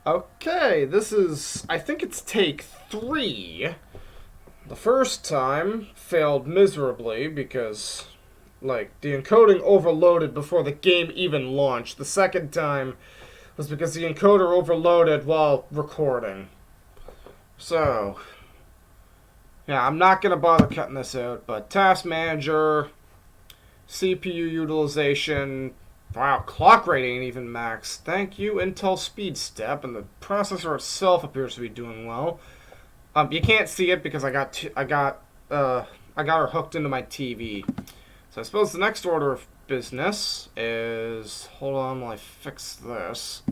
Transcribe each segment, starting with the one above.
Okay, this is, I think it's take 3. The first time failed miserably because, like, the encoding overloaded before the game even launched. The second time was because the encoder overloaded while recording. So, yeah, I'm not going to bother cutting this out, but task manager, CPU utilization, wow, clock rate ain't even max. Thank you, Intel Speed Step, and the processor itself appears to be doing well. You can't see it because I got her hooked into my TV. So I suppose the next order of business is, hold on while I fix this.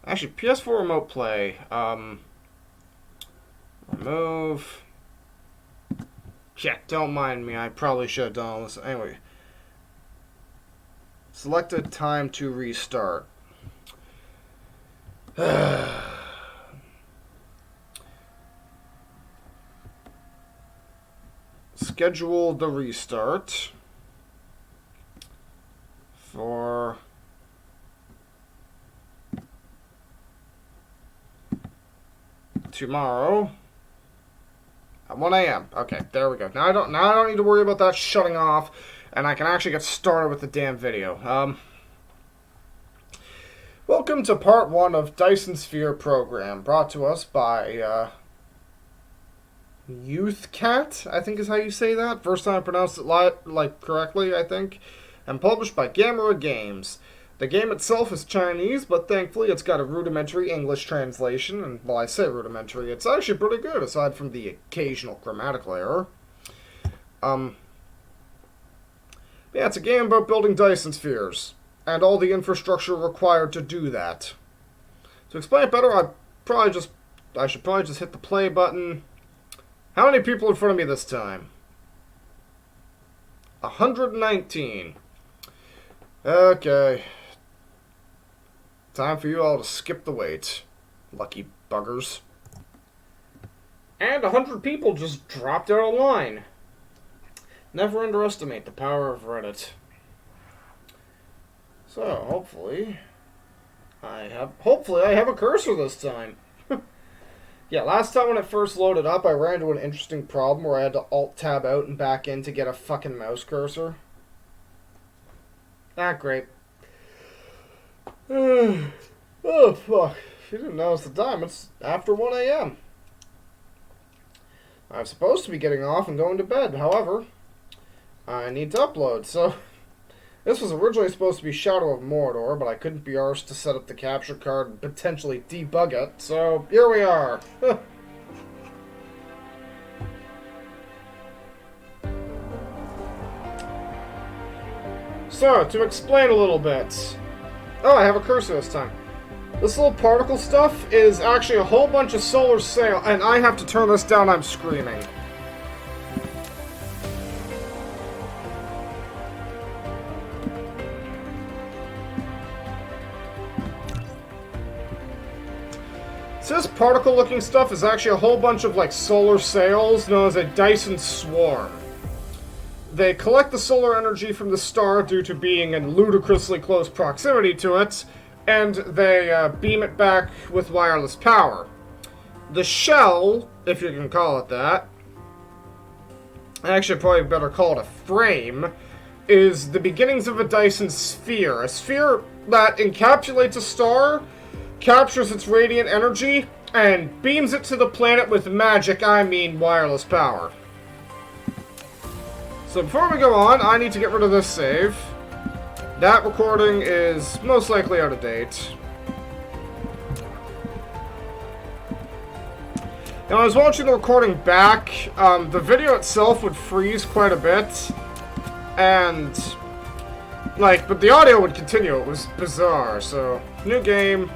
Actually, PS4 Remote Play. Remove. Yeah, don't mind me. I probably should have done all this. Anyway. Selected time to restart. Schedule the restart for tomorrow at 1 a.m. Okay, there we go. Now I don't need to worry about that shutting off, and I can actually get started with the damn video. Welcome to part 1 of Dyson Sphere program, brought to us by Youth Cat, I think is how you say that. First time I pronounced it correctly, I think. And published by Gamera Games. The game itself is Chinese, but thankfully it's got a rudimentary English translation. And while I say rudimentary, it's actually pretty good, aside from the occasional grammatical error. Yeah, it's a game about building Dyson spheres, and all the infrastructure required to do that. To explain it better, I should probably just hit the play button. How many people in front of me this time? 119. Okay. Time for you all to skip the wait. Lucky buggers. And 100 people just dropped out of line. Never underestimate the power of Reddit. So, hopefully I have a cursor this time. Yeah, last time when it first loaded up, I ran into an interesting problem where I had to Alt-Tab out and back in to get a fucking mouse cursor. Not great. Oh, fuck. If you didn't notice the time, it's after 1 a.m. I'm supposed to be getting off and going to bed. However, I need to upload, so... This was originally supposed to be Shadow of Mordor, but I couldn't be arsed to set up the capture card and potentially debug it, so here we are. So, to explain a little bit... Oh, I have a cursor this time. This little particle stuff is actually a whole bunch of solar sail, and I have to turn this down, I'm screaming. So this particle-looking stuff is actually a whole bunch of, like, solar sails known as a Dyson swarm. They collect the solar energy from the star due to being in ludicrously close proximity to it, and they beam it back with wireless power. The shell, if you can call it that, actually probably better call it a frame, is the beginnings of a Dyson sphere. A sphere that encapsulates a star, captures its radiant energy, and beams it to the planet with magic, I mean wireless power. So before we go on, I need to get rid of this save. That recording is most likely out of date. Now, I was watching the recording back, the video itself would freeze quite a bit, and, but the audio would continue. It was bizarre, so, new game.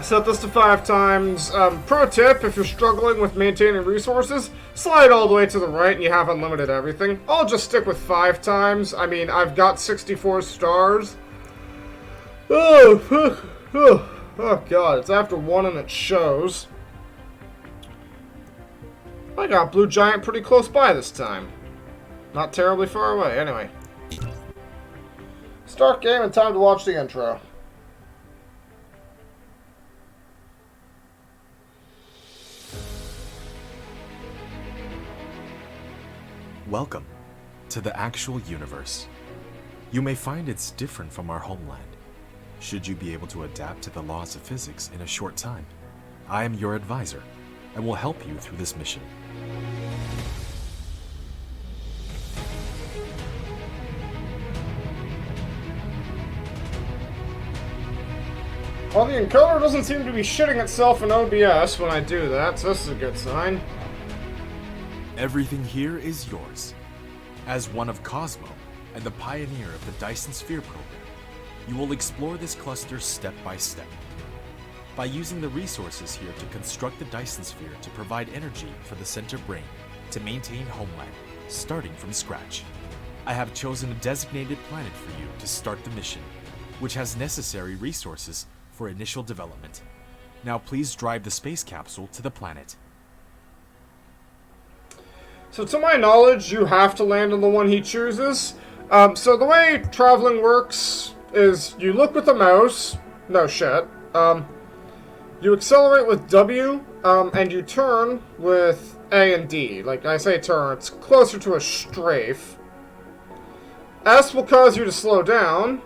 Set this to 5 times. Pro tip, if you're struggling with maintaining resources, slide all the way to the right and you have unlimited everything. I'll just stick with 5 times. I mean, I've got 64 stars. Oh god, it's after 1 and it shows. I got Blue Giant pretty close by this time. Not terribly far away, anyway. Start game and time to watch the intro. Welcome to the actual universe. You may find it's different from our homeland. Should you be able to adapt to the laws of physics in a short time, I am your advisor and will help you through this mission. Well, the encoder doesn't seem to be shitting itself in OBS when I do that, so this is a good sign. Everything here is yours. As one of Cosmo and the pioneer of the Dyson Sphere program, you will explore this cluster step by step. By using the resources here to construct the Dyson Sphere to provide energy for the center brain to maintain homeland, starting from scratch. I have chosen a designated planet for you to start the mission, which has necessary resources for initial development. Now please drive the space capsule to the planet. So to my knowledge, you have to land on the one he chooses. So the way traveling works is you look with the mouse. No shit. You accelerate with W, and you turn with A and D. Like I say turn, it's closer to a strafe. S will cause you to slow down.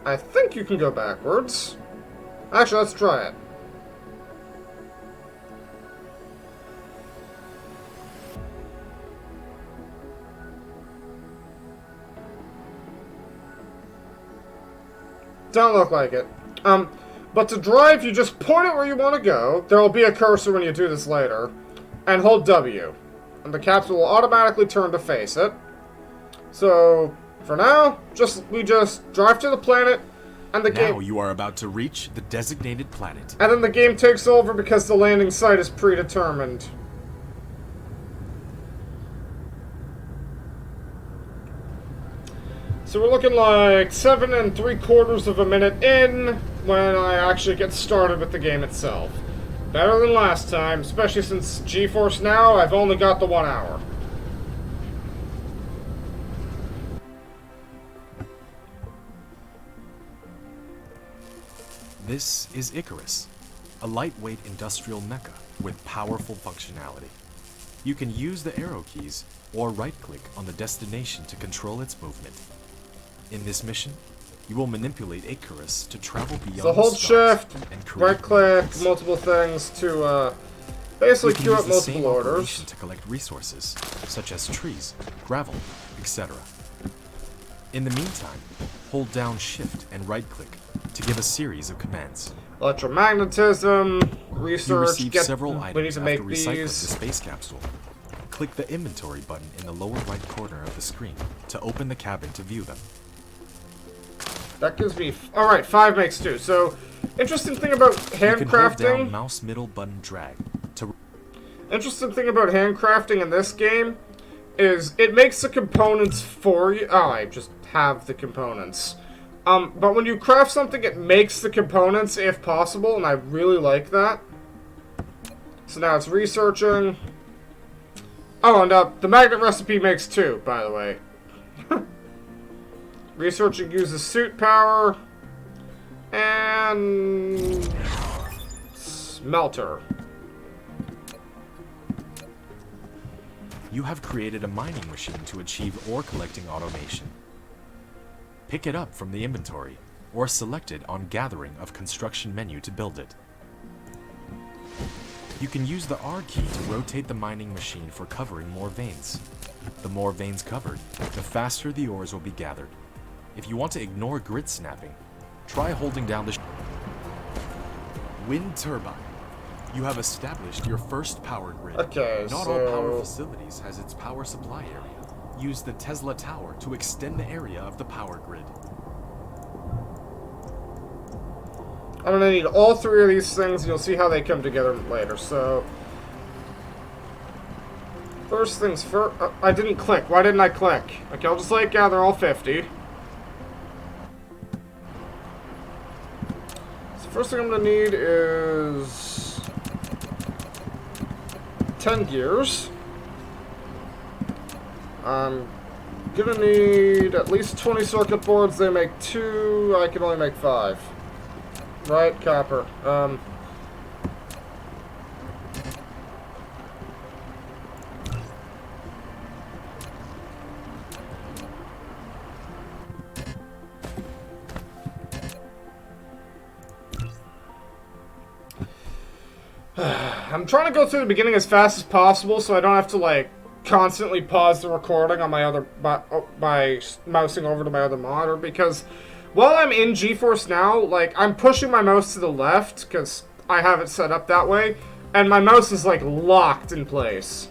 I think you can go backwards. Actually, let's try it. Don't look like it. But to drive, you just point it where you want to go. There will be a cursor when you do this later. And hold W. And the capsule will automatically turn to face it. So, for now, we just drive to the planet, and the game... Now you are about to reach the designated planet. And then the game takes over because the landing site is predetermined. So we're looking like 7 3/4 of a minute in when I actually get started with the game itself. Better than last time, especially since GeForce Now, I've only got the 1 hour. This is Icarus, a lightweight industrial mecha with powerful functionality. You can use the arrow keys or right-click on the destination to control its movement. In this mission, you will manipulate Icarus to travel beyond So hold the stars shift, and create right-click, movements. multiple things to basically You can queue use up the multiple same orders. operation to collect resources, such as trees, gravel, etc. In the meantime, hold down shift and right-click to give a series of commands. Electromagnetism, research, You receive several we need items to after make recycling the these. space capsule. Click the inventory button in the lower right corner of the screen to open the cabin to view them. That gives me... Alright, 5 makes 2. So, interesting thing about You can hold down handcrafting... mouse middle button drag to... Interesting thing about handcrafting in this game is it makes the components for you. Oh, I just have the components. But when you craft something, it makes the components if possible, and I really like that. So now it's researching. Oh, and the magnet recipe makes 2, by the way. Researching uses suit power. And... smelter. You have created a mining machine to achieve ore collecting automation. Pick it up from the inventory, or select it on Gathering of Construction menu to build it. You can use the R key to rotate the mining machine for covering more veins. The more veins covered, the faster the ores will be gathered. If you want to ignore grid snapping, try holding down the wind turbine. You have established your first power grid. Okay, Not all power facilities has its power supply area. Use the Tesla Tower to extend the area of the power grid. I'm gonna need all 3 of these things, and you'll see how they come together later. So, first things first. I didn't click. Why didn't I click? Okay, I'll just let it gather all 50. So first thing I'm gonna need is 10 gears. I'm gonna need at least 20 circuit boards. They make 2. I can only make 5. Right, copper. I'm trying to go through the beginning as fast as possible so I don't have to, like, constantly pause the recording on my other, by mousing over to my other monitor, because while I'm in GeForce Now, like, I'm pushing my mouse to the left, because I have it set up that way, and my mouse is, like, locked in place.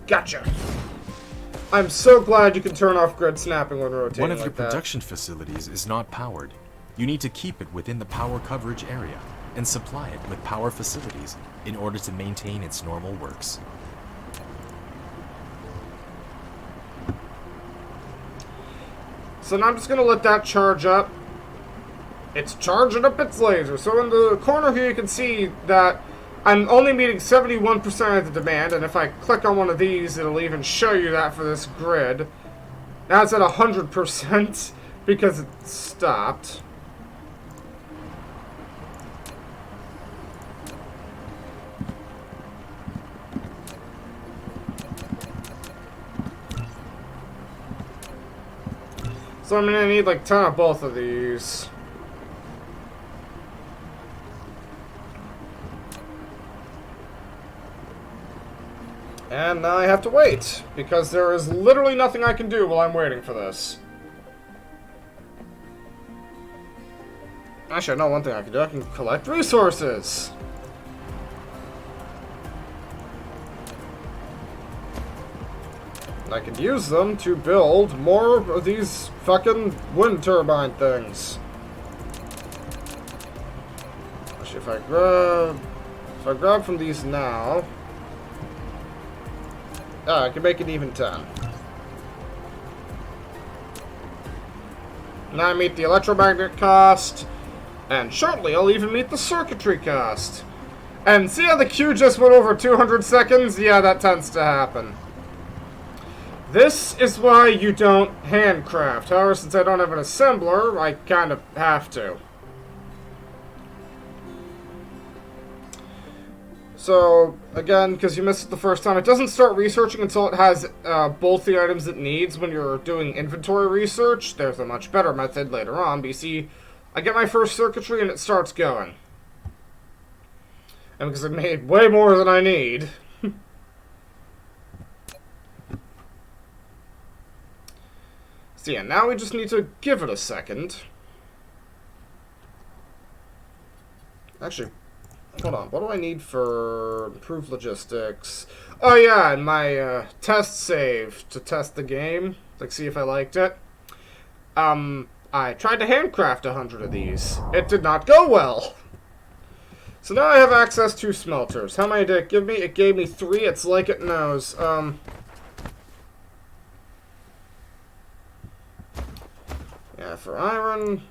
Gotcha. I'm so glad you can turn off grid snapping when rotating. One of like your that. production facilities is not powered. You need to keep it within the power coverage area and supply it with power facilities in order to maintain its normal works. So now I'm just gonna let that charge up. It's charging up its laser. So in the corner here you can see that I'm only meeting 71% of the demand, and if I click on one of these, it'll even show you that for this grid. Now it's at 100% because it stopped. So I'm gonna need like 10 of both of these. And now I have to wait, because there is literally nothing I can do while I'm waiting for this. Actually, I know one thing I can do. I can collect resources. I can use them to build more of these fucking wind turbine things. Actually, if I grab from these now, I can make it even 10. Now I meet the electromagnet cost, and shortly I'll even meet the circuitry cost. And see how the queue just went over 200 seconds? Yeah, that tends to happen. This is why you don't handcraft. However, since I don't have an assembler, I kind of have to. So, again, because you missed it the first time, it doesn't start researching until it has both the items it needs when you're doing inventory research. There's a much better method later on, but you see, I get my first circuitry and it starts going. And because I made way more than I need. So yeah, now we just need to give it a second. Actually, hold on, what do I need for improved logistics? Oh yeah, and my test save to test the game, like see if I liked it. I tried to handcraft 100 of these. It did not go well. So now I have access to smelters. How many did it give me? It gave me 3. It's like it knows. Yeah, for iron.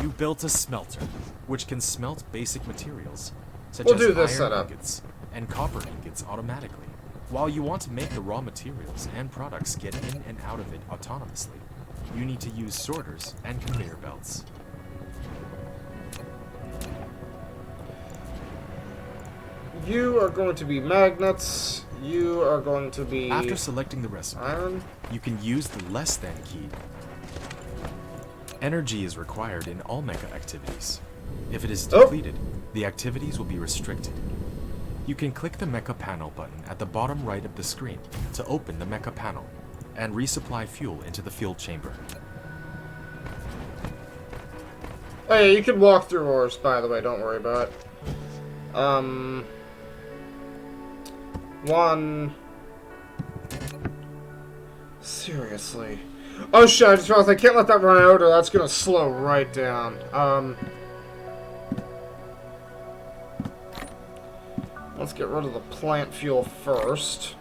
You built a smelter, which can smelt basic materials, such We'll as do this iron setup. ingots and copper ingots automatically, while you want to make the raw materials and products get in and out of it autonomously. You need to use sorters and conveyor belts. You are going to be magnets. You are going to be After selecting the recipe, iron. you can use the less than key. Energy is required in all mecha activities. If it is depleted, the activities will be restricted. You can click the mecha panel button at the bottom right of the screen to open the mecha panel and resupply fuel into the fuel chamber. Hey, you can walk through ores, by the way, don't worry about it. One. Seriously. Oh shit, I just realized I can't let that run out or that's gonna slow right down. Let's get rid of the plant fuel first.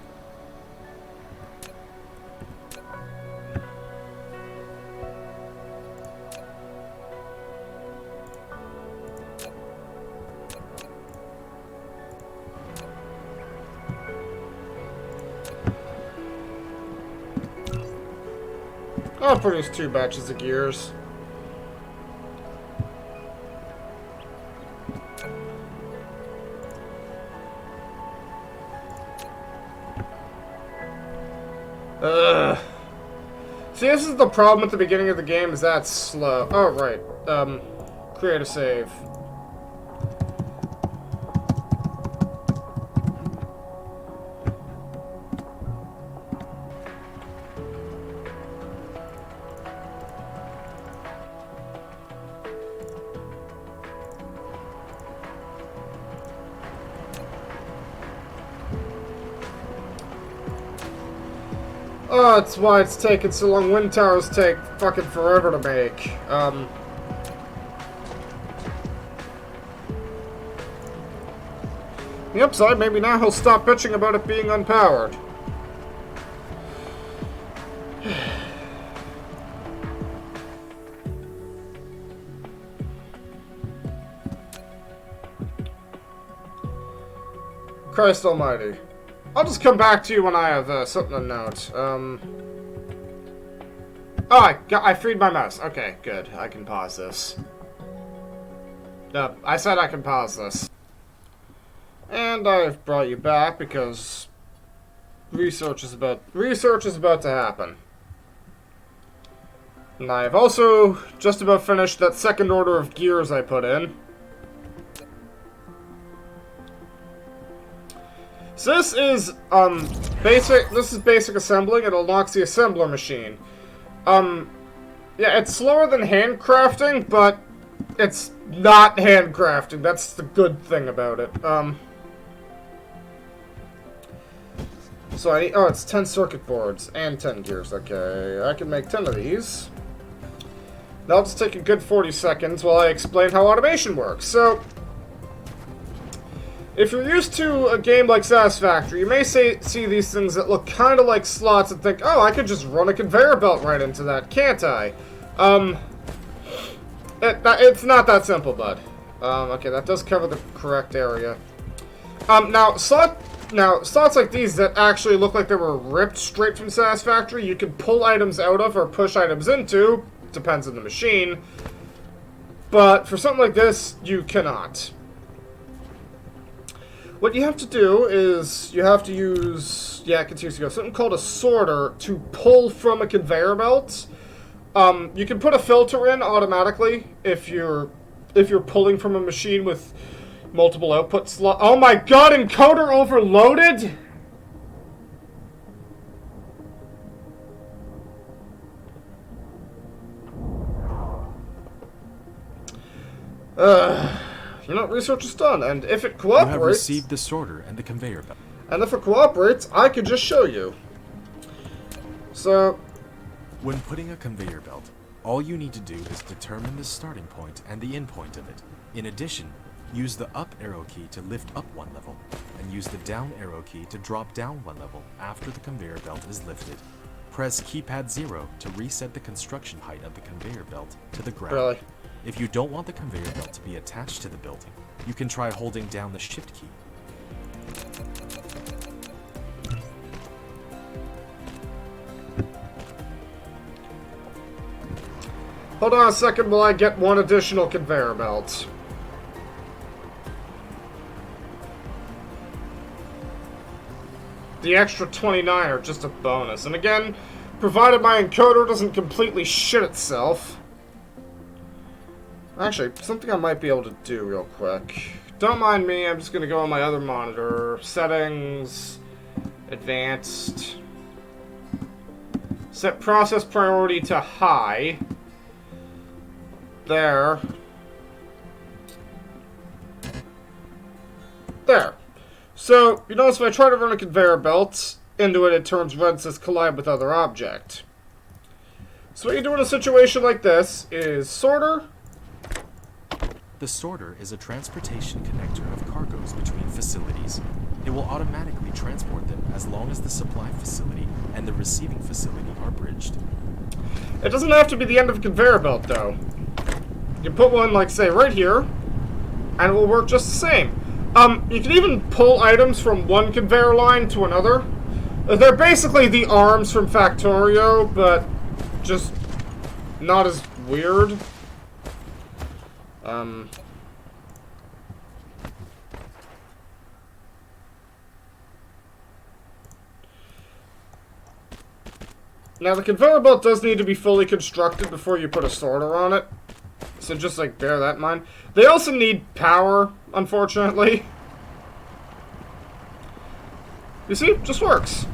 I'll produce 2 batches of gears. See, this is the problem at the beginning of the game, is that slow. Oh, right. Create a save. Oh, that's why it's taking so long. Wind towers take fucking forever to make. The upside, maybe now he'll stop bitching about it being unpowered. Christ almighty. I'll just come back to you when I have something to note. Oh, I freed my mouse. Okay, good. I can pause this. I said I can pause this. And I've brought you back because research is about to happen. And I've also just about finished that second order of gears I put in. So this is basic assembling. It unlocks the assembler machine. Yeah, it's slower than handcrafting, but it's not handcrafting. That's the good thing about it. So it's 10 circuit boards and 10 gears. Okay, I can make 10 of these. That'll just take a good 40 seconds while I explain how automation works. So, if you're used to a game like Satisfactory, you may see these things that look kind of like slots and think, oh, I could just run a conveyor belt right into that, can't I? It's not that simple, bud. Okay, that does cover the correct area. Now, slots like these that actually look like they were ripped straight from Satisfactory, you can pull items out of or push items into, depends on the machine, but for something like this, you cannot. What you have to do is, you have to use, something called a sorter to pull from a conveyor belt. You can put a filter in automatically if you're pulling from a machine with multiple output slots. Oh my god, encoder overloaded? Research is done, and if it cooperates... You have received the sorter and the conveyor belt. And if it cooperates, I could just show you. So... When putting a conveyor belt, all you need to do is determine the starting point and the end point of it. In addition, use the up arrow key to lift up one level, and use the down arrow key to drop down one level after the conveyor belt is lifted. Press keypad 0 to reset the construction height of the conveyor belt to the ground. Really? If you don't want the conveyor belt to be attached to the building, you can try holding down the shift key. Hold on a second while I get one additional conveyor belt. The extra 29 are just a bonus. And again, provided my encoder doesn't completely shit itself. Actually, something I might be able to do real quick. Don't mind me, I'm just going to go on my other monitor. Settings. Advanced. Set process priority to high. There. There. So, you notice if I try to run a conveyor belt into it, it turns red and says collide with other object. So what you do in a situation like this is sorter. The sorter is a transportation connector of cargoes between facilities. It will automatically transport them as long as the supply facility and the receiving facility are bridged. It doesn't have to be the end of a conveyor belt, though. You can put one, like, say, right here, and it will work just the same. You can even pull items from one conveyor line to another. They're basically the arms from Factorio, but just not as weird. Now, the conveyor belt does need to be fully constructed before you put a sorter on it. So just, like, bear that in mind. They also need power, unfortunately. You see? Just works.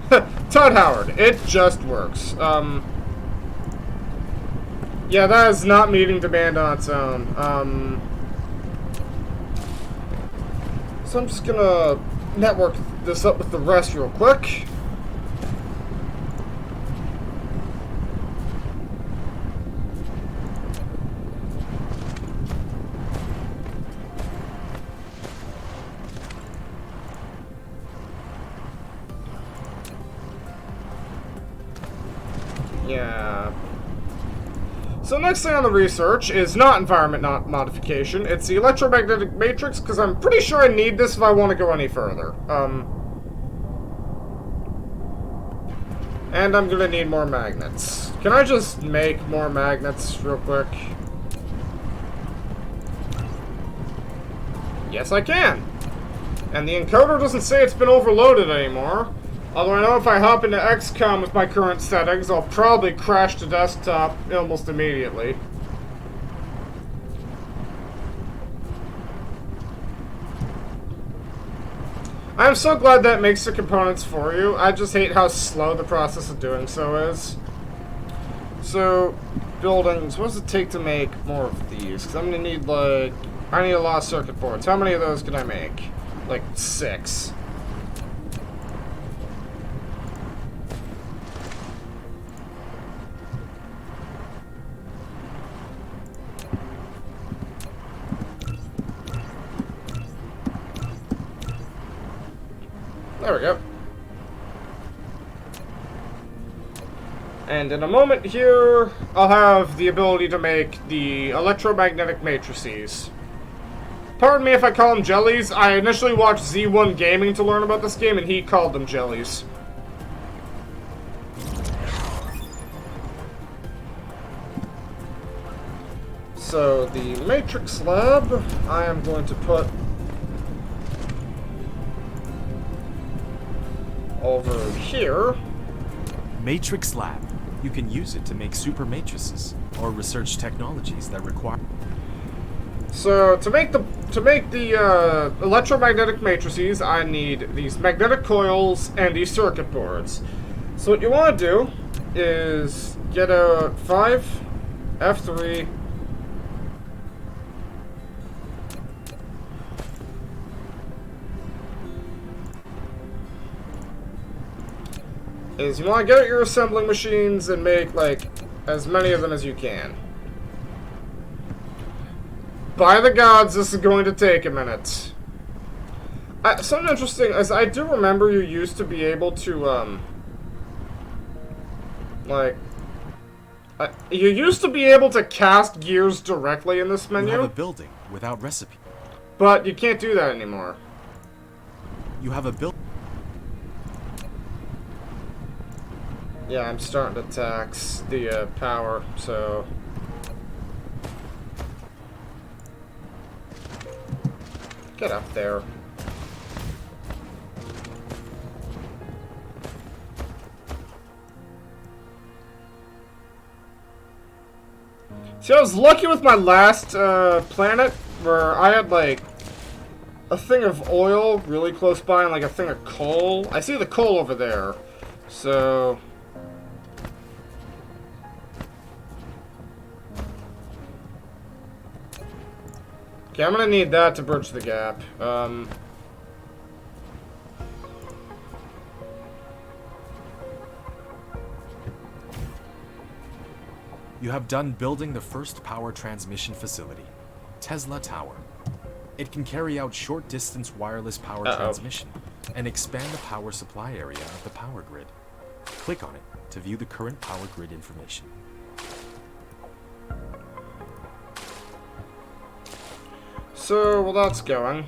Todd Howard. It just works. Yeah, that is not meeting demand on its own. So I'm just gonna network this up with the rest real quick. Yeah. So next thing on the research is not environment modification. It's the electromagnetic matrix, because I'm pretty sure I need this if I want to go any further. And I'm gonna need more magnets. Can I just make more magnets real quick? Yes, I can. And the encoder doesn't say it's been overloaded anymore. Although I know if I hop into XCOM with my current settings, I'll probably crash the desktop almost immediately. I'm so glad that makes the components for you. I just hate how slow the process of doing so is. So, buildings. What does it take to make more of these? Because I'm going to need, like... I need a lot of circuit boards. How many of those can I make? Like, 6. There we go. And in a moment here, I'll have the ability to make the electromagnetic matrices. Pardon me if I call them jellies. I initially watched Z1 Gaming to learn about this game, and he called them jellies. So, the matrix lab, I am going to put over here. Matrix Lab. You can use it to make super matrices or research technologies that require. So to make the electromagnetic matrices, I need these magnetic coils and these circuit boards. So what you want to do is get a 5 F3. Is you want to get out your assembling machines and make, like, as many of them as you can. By the gods, this is going to take a minute. Something interesting is I do remember you used to be able to, you used to be able to cast gears directly in this menu. You have a building without recipe. But you can't do that anymore. You have a building. Yeah, I'm starting to tax the power, so... Get up there. See, I was lucky with my last planet, where I had, like, a thing of oil really close by and, like, a thing of coal. I see the coal over there, so... Okay, I'm gonna need that to bridge the gap. You have done building the first power transmission facility, Tesla Tower. It can carry out short-distance wireless power transmission and expand the power supply area of the power grid. Click on it to view the current power grid information. So, well, that's going.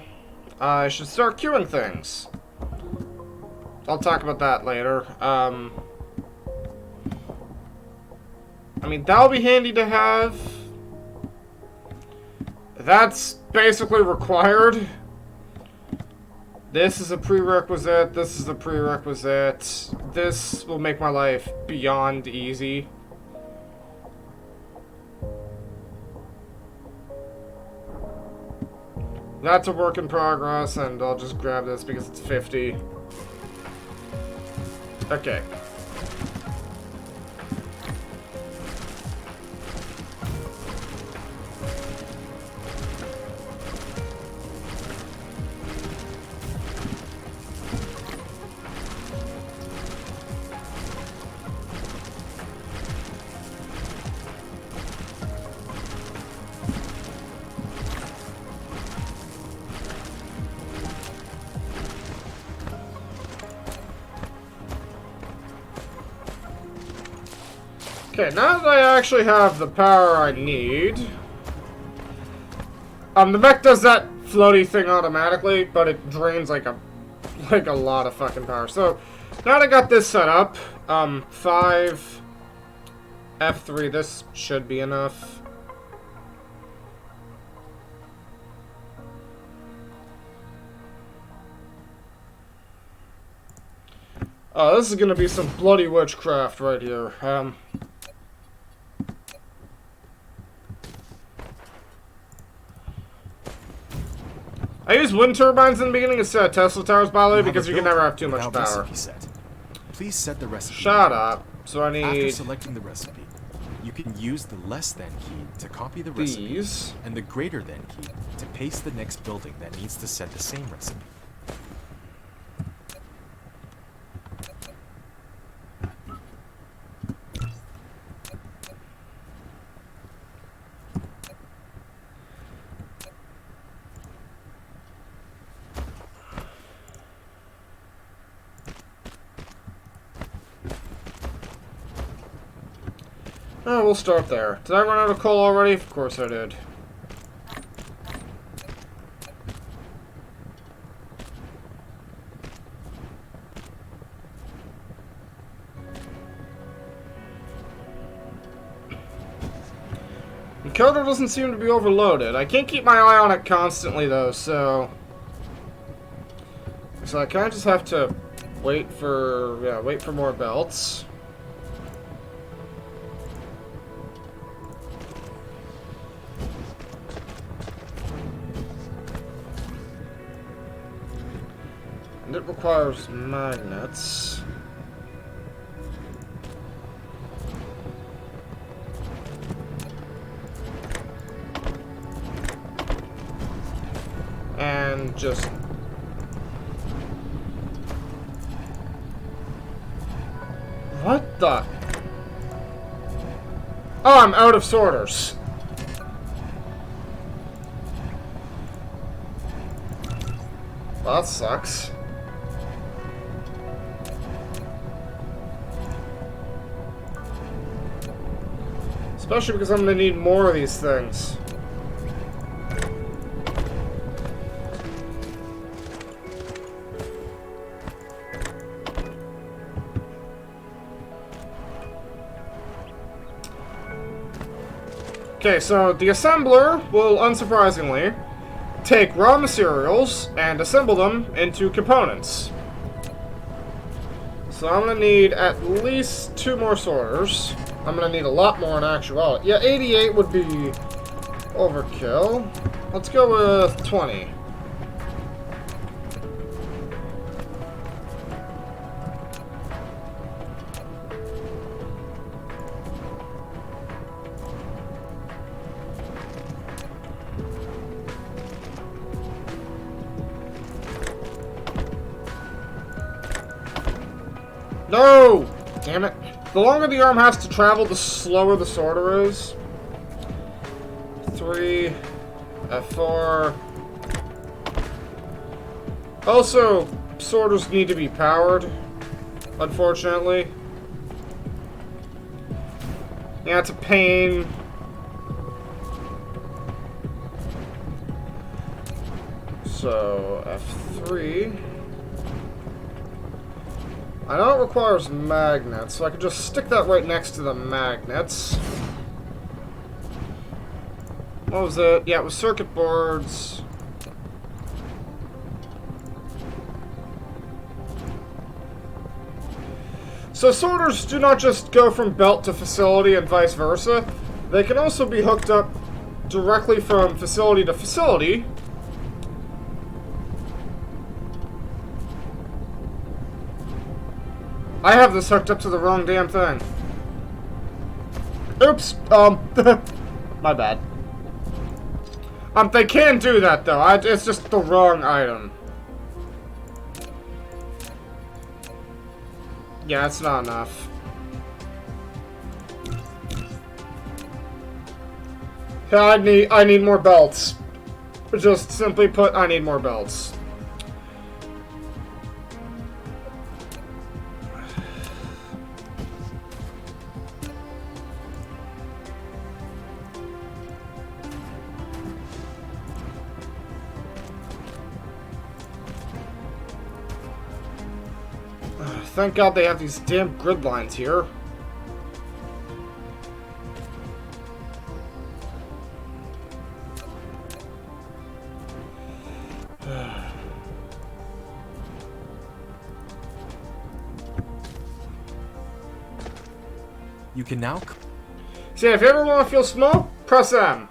I should start queuing things. I'll talk about that later. I mean, that'll be handy to have. That's basically required. This is a prerequisite. This is a prerequisite. This will make my life beyond easy. That's a work in progress, and I'll just grab this because it's 50. Okay. Okay, now that I actually have the power I need, the mech does that floaty thing automatically, but it drains like a lot of fucking power. So now that I got this set up, 5 F3, this should be enough. Oh, this is gonna be some bloody witchcraft right here. I use wind turbines in the beginning instead of Tesla towers, by the way, because you can never have too much power. Please set the recipe. Shut up. So I need... After selecting the recipe, you can use the less than key to copy the recipe, and the greater than key to paste the next building that needs to set the same recipe. Oh, we'll start there. Did I run out of coal already? Of course I did. The encoder doesn't seem to be overloaded. I can't keep my eye on it constantly though, so I kind of just have to wait for more belts. And it requires magnets. And just... What the... Oh, I'm out of sorters. Well, that sucks. Especially because I'm gonna need more of these things. Okay, so the assembler will, unsurprisingly, take raw materials and assemble them into components. So I'm gonna need at least 2 more sorters. I'm gonna need a lot more in actuality. Yeah, 88 would be overkill. Let's go with 20. No! Damn it. The longer the arm has to travel, the slower the sorter is. 3, F4, Also, sorters need to be powered, unfortunately. Yeah, it's a pain. So, F3. I know it requires magnets, so I could just stick that right next to the magnets. What was it? Yeah, it was circuit boards. So sorters do not just go from belt to facility and vice versa. They can also be hooked up directly from facility to facility. I have this hooked up to the wrong damn thing. Oops, my bad. They can do that though, it's just the wrong item. Yeah, it's not enough. Yeah, I need more belts. Just simply put, I need more belts. Thank God they have these damn grid lines here. You can now... See, if you ever want to feel small, press M.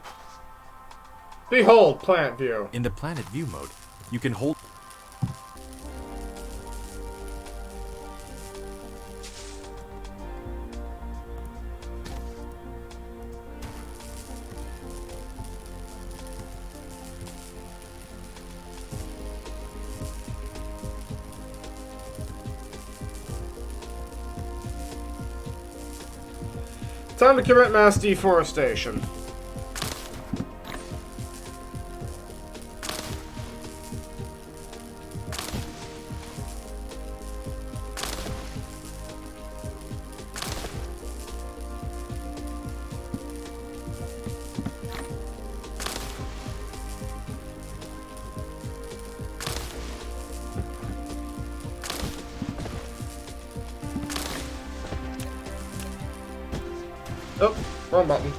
Behold, planet view. In the planet view mode, you can hold... Time to commit mass deforestation. Oh, wrong button.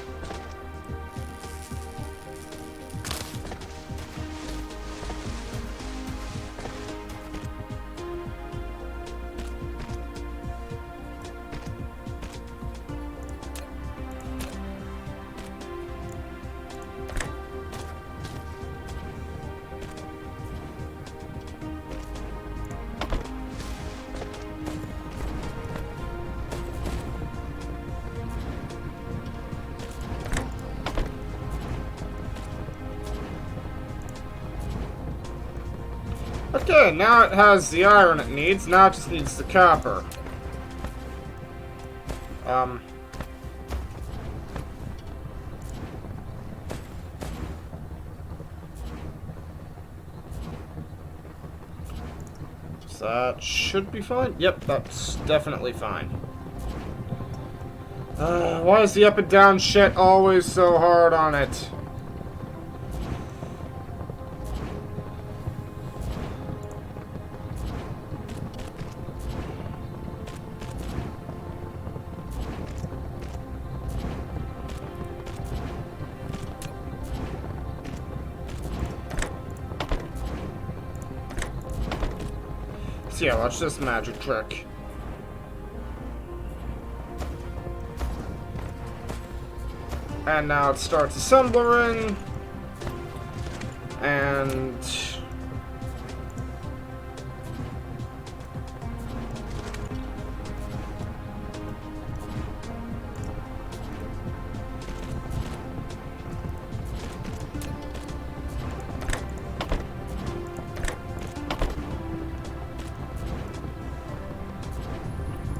Okay, now it has the iron it needs. Now it just needs the copper. So that should be fine. Yep, that's definitely fine. Why is the up and down shit always so hard on it? Yeah, watch this magic trick. And now it starts assembling. And...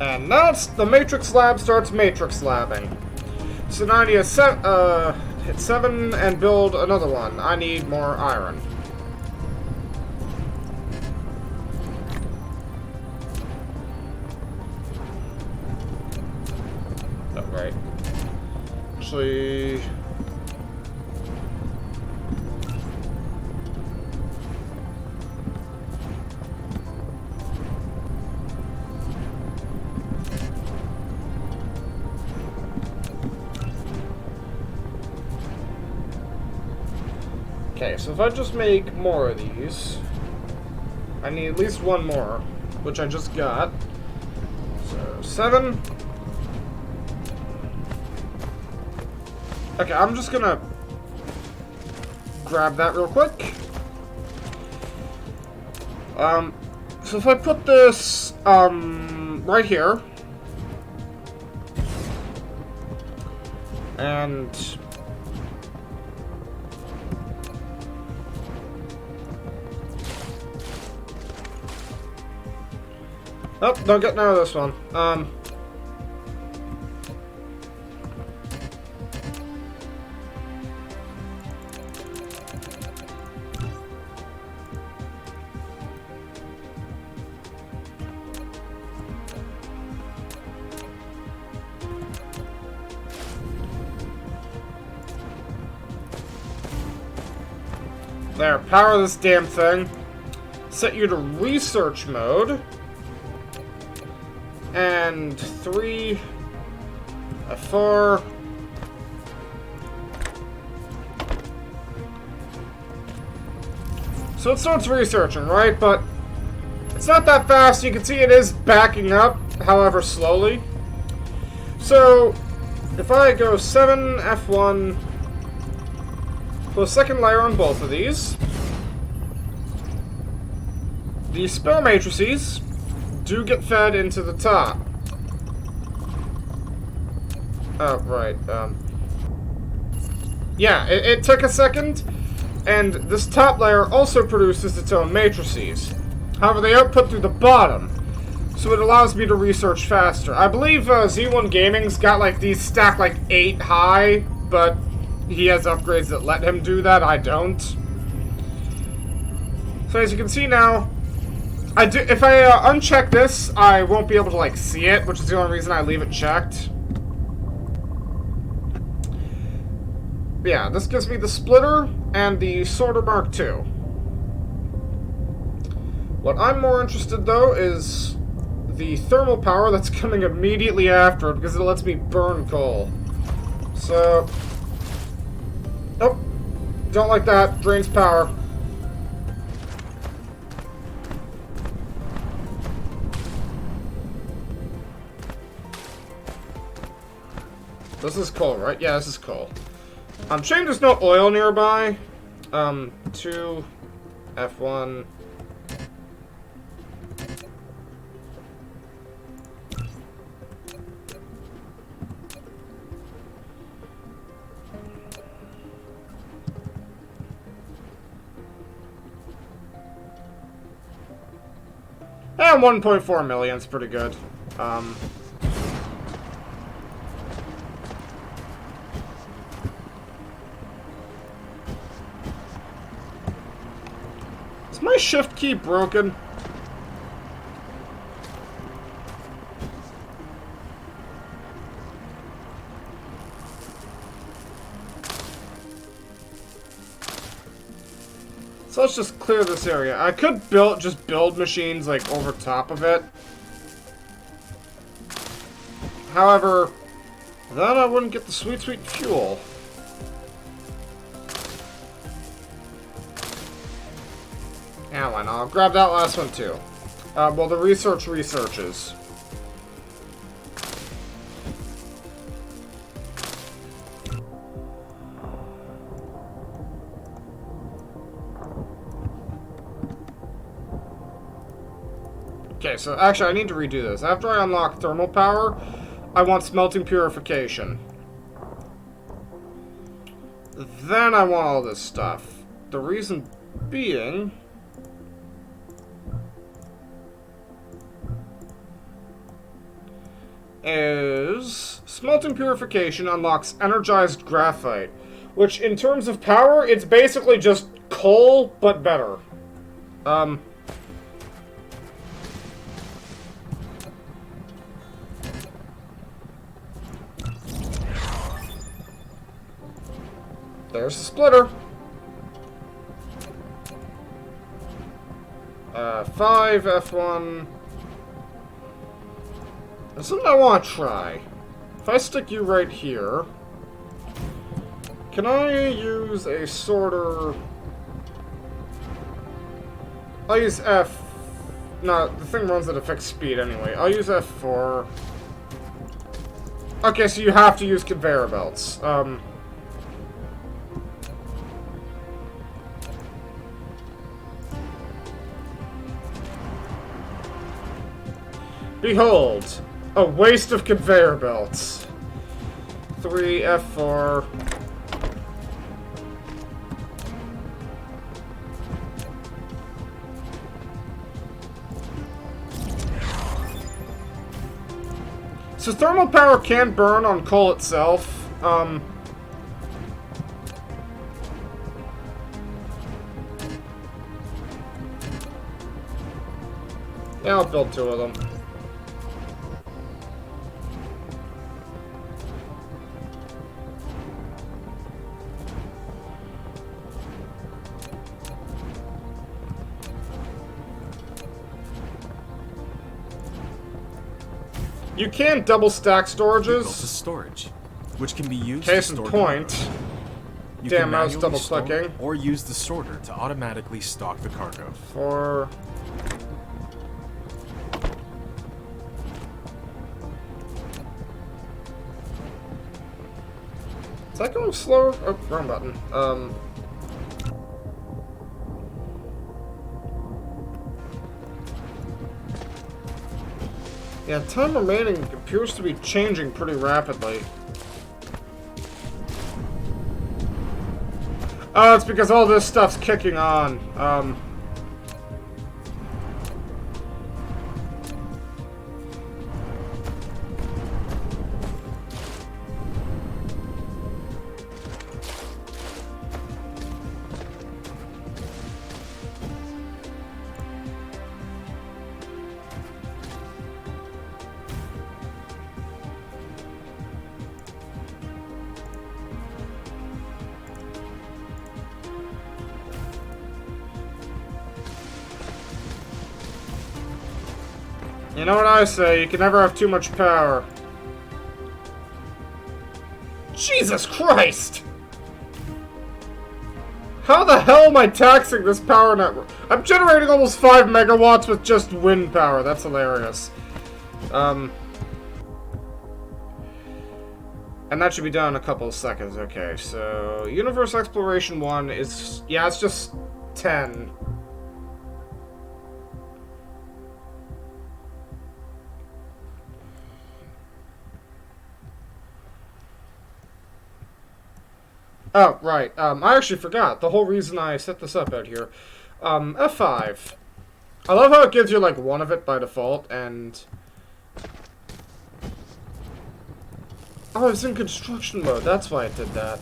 And now it's, the Matrix Lab starts Matrix Labbing. So now I need to hit 7 and build another one. I need more iron. actually... Okay, so if I just make more of these, I need at least one more, which I just got. So, 7. Okay, I'm just gonna grab that real quick. So if I put this, right here, and... Oh, don't get none of this one. There, power this damn thing. Set you to research mode. And 3, 4. So it starts researching, right? But it's not that fast. You can see it is backing up, however slowly. So if I go 7, F1, put a second layer on both of these, the spare matrices do get fed into the top. Oh, right. Yeah, it took a second, and this top layer also produces its own matrices. However, they output through the bottom, so it allows me to research faster. I believe Z1 Gaming's got like these stacked like 8 high, but he has upgrades that let him do that. I don't. So as you can see now, if I uncheck this, I won't be able to, like, see it, which is the only reason I leave it checked. Yeah, this gives me the splitter and the sorter Mark II. What I'm more interested, though, is the thermal power that's coming immediately after it, because it lets me burn coal. So... Nope. Don't like that. Drains power. This is coal, right? Yeah, this is coal. Shame there's no oil nearby. 2, F1. And 1.4 million is pretty good. Is my shift key broken? So let's just clear this area. I could just build machines like over top of it. However, then I wouldn't get the sweet, sweet fuel. Yeah, why not? I'll grab that last one too. Well, the researches. Okay, so actually I need to redo this. After I unlock thermal power, I want smelting purification. Then I want all this stuff. The reason being... is smelting purification unlocks energized graphite, which in terms of power, it's basically just coal, but better. there's the splitter. 5 F1. There's something I want to try. If I stick you right here, can I use a sorter? I'll use F. No, the thing runs at a fixed speed anyway. I'll use F4. Okay, so you have to use conveyor belts. Behold, a waste of conveyor belts. 3 F4. So thermal power can burn on coal itself. Yeah, I'll build 2 of them. You can double stack storages. Built to storage, which can be used Case to in store point. cargo. You Damn, can I was manually double store clicking. or use the sorter to automatically stock the cargo. 4. Is that going slower? Oh, wrong button. Yeah, time remaining appears to be changing pretty rapidly. Oh, it's because all this stuff's kicking on. You know what I say, you can never have too much power. Jesus Christ! How the hell am I taxing this power network? I'm generating almost 5 megawatts with just wind power. That's hilarious. And that should be done in a couple of seconds. Okay, so Universe Exploration 1 is... yeah, it's just 10. Oh, right. I actually forgot. The whole reason I set this up out here. F5. I love how it gives you, like, one of it by default, and... oh, it's in construction mode. That's why it did that.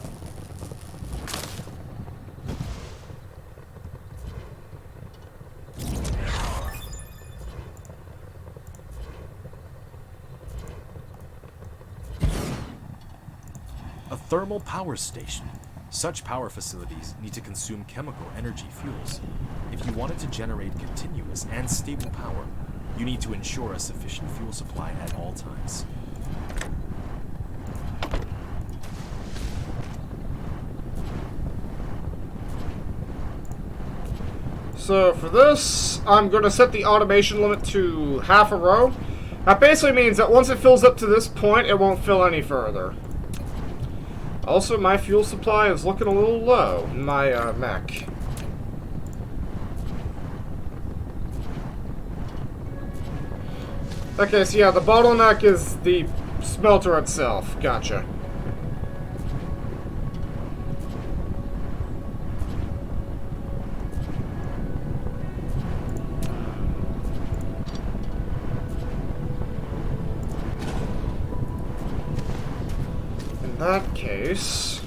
A thermal power station. Such power facilities need to consume chemical energy fuels. If you want it to generate continuous and stable power, you need to ensure a sufficient fuel supply at all times. So for this, I'm going to set the automation limit to half a row. That basically means that once it fills up to this point, it won't fill any further. Also, my fuel supply is looking a little low in my mech. Okay, so yeah, the bottleneck is the smelter itself. Gotcha. In that case...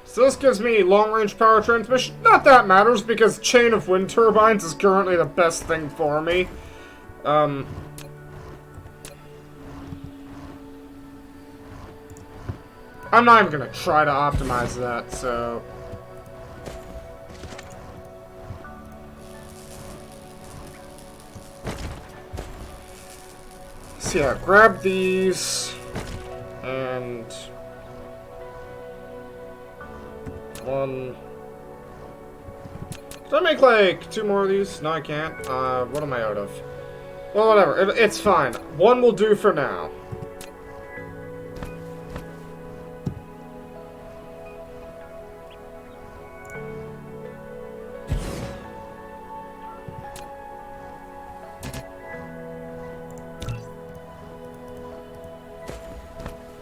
so this gives me long-range power transmission. Not that matters, because chain of wind turbines is currently the best thing for me. I'm not even gonna try to optimize that, so... So yeah, grab these, and... one... Did I make, like, 2 more of these? No, I can't. What am I out of? Well, whatever. It's fine. 1 will do for now.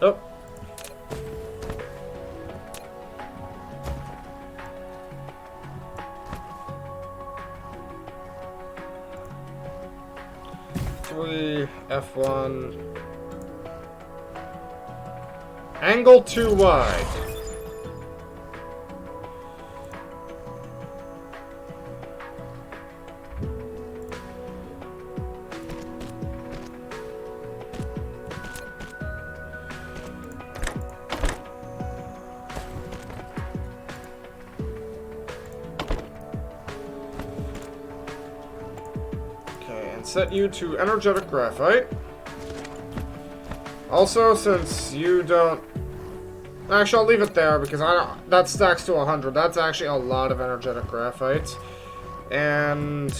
Oh. F1. Angle too wide. Set you to energetic graphite. Also, since you don't... Actually, I'll leave it there because I don't... That stacks to 100. That's actually a lot of energetic graphite. And...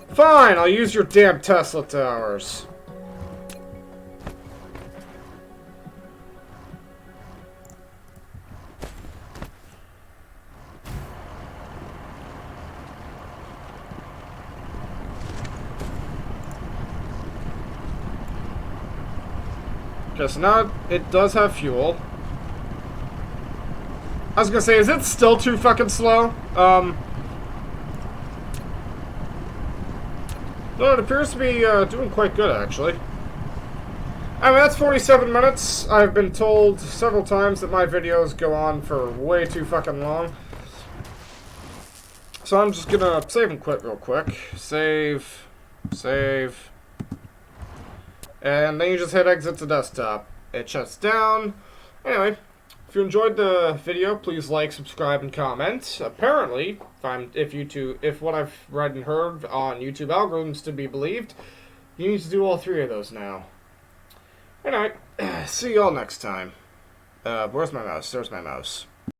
Fine, I'll use your damn Tesla towers. Okay, so now it does have fuel. I was gonna say, is it still too fucking slow? No, it appears to be doing quite good, actually. I mean, that's 47 minutes. I've been told several times that my videos go on for way too fucking long. So I'm just gonna save and quit real quick. Save. Save. And then you just hit exit to desktop. It shuts down. Anyway, if you enjoyed the video, please like, subscribe, and comment. Apparently, if what I've read and heard on YouTube algorithms to be believed, you need to do all 3 of those now. Anyway, see y'all next time. Where's my mouse? There's my mouse.